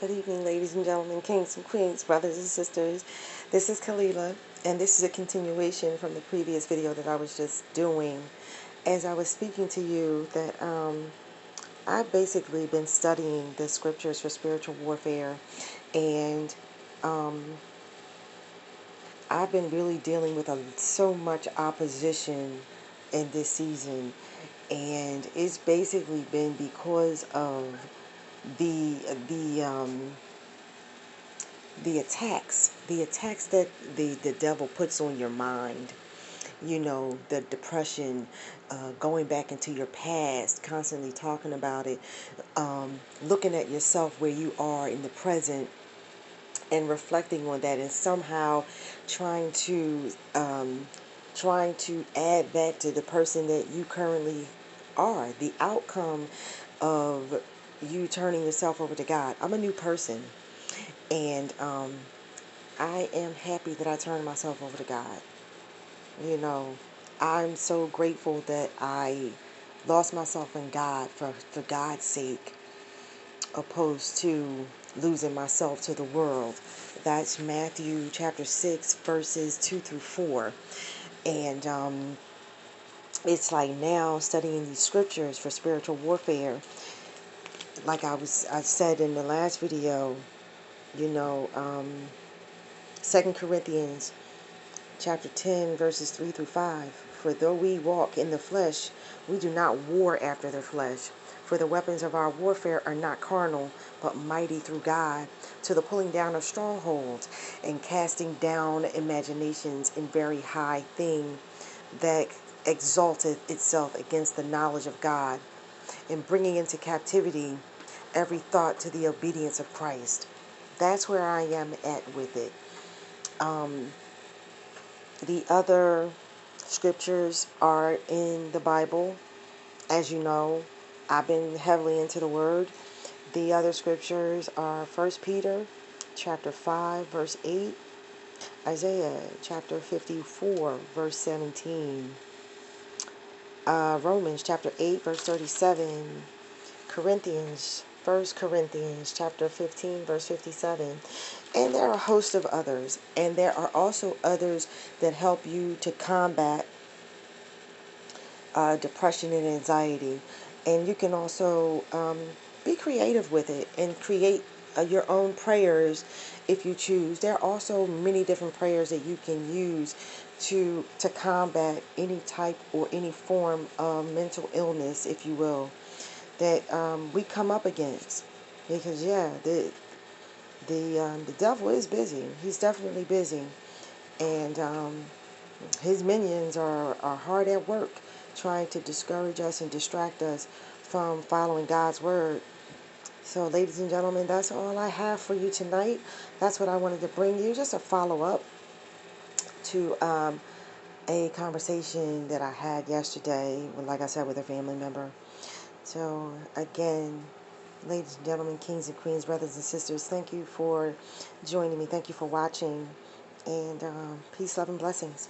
Good evening, ladies and gentlemen, kings and queens, brothers and sisters. This is Kalila, and this is a continuation from the previous video that I was just doing. As I was speaking to you, that I've basically been studying the scriptures for spiritual warfare, and I've been really dealing with so much opposition in this season, and it's basically been because of the the um, the attacks that the devil puts on your mind. You know, the depression, going back into your past, constantly talking about it, looking at yourself where you are in the present and reflecting on that, and somehow trying to add that to the person that you currently are, the outcome of you turning yourself over to God. I'm a new person, and I am happy that I turned myself over to God. You know, I'm so grateful that I lost myself in God for God's sake, opposed to losing myself to the world. That's Matthew chapter 6, verses 2 through 4. And it's like now studying these scriptures for spiritual warfare, like I said in the last video, you know, 2 Corinthians chapter 10, verses 3 through 5. For though we walk in the flesh, we do not war after the flesh. For the weapons of our warfare are not carnal, but mighty through God, to the pulling down of strongholds, and casting down imaginations and very high thing that exalteth itself against the knowledge of God, and bringing into captivity every thought to the obedience of Christ. That's where I am at with it. The other scriptures are in the Bible. As you know, I've been heavily into the Word. The other scriptures are 1 Peter chapter 5, verse 8, Isaiah chapter 54, verse 17, Romans chapter 8, verse 37, Corinthians, 1 Corinthians chapter 15, verse 57. And there are a host of others. And there are also others that help you to combat depression and anxiety. And you can also be creative with it and create your own prayers if you choose. There are also many different prayers that you can use to combat any type or any form of mental illness, if you will, that we come up against. Because the devil is busy. He's definitely busy, and his minions are hard at work trying to discourage us and distract us from following God's word. So, ladies and gentlemen, that's all I have for you tonight. That's what I wanted to bring you, just a follow-up to a conversation that I had yesterday, like I said, with a family member. So, again, ladies and gentlemen, kings and queens, brothers and sisters, thank you for joining me. Thank you for watching. And peace, love, and blessings.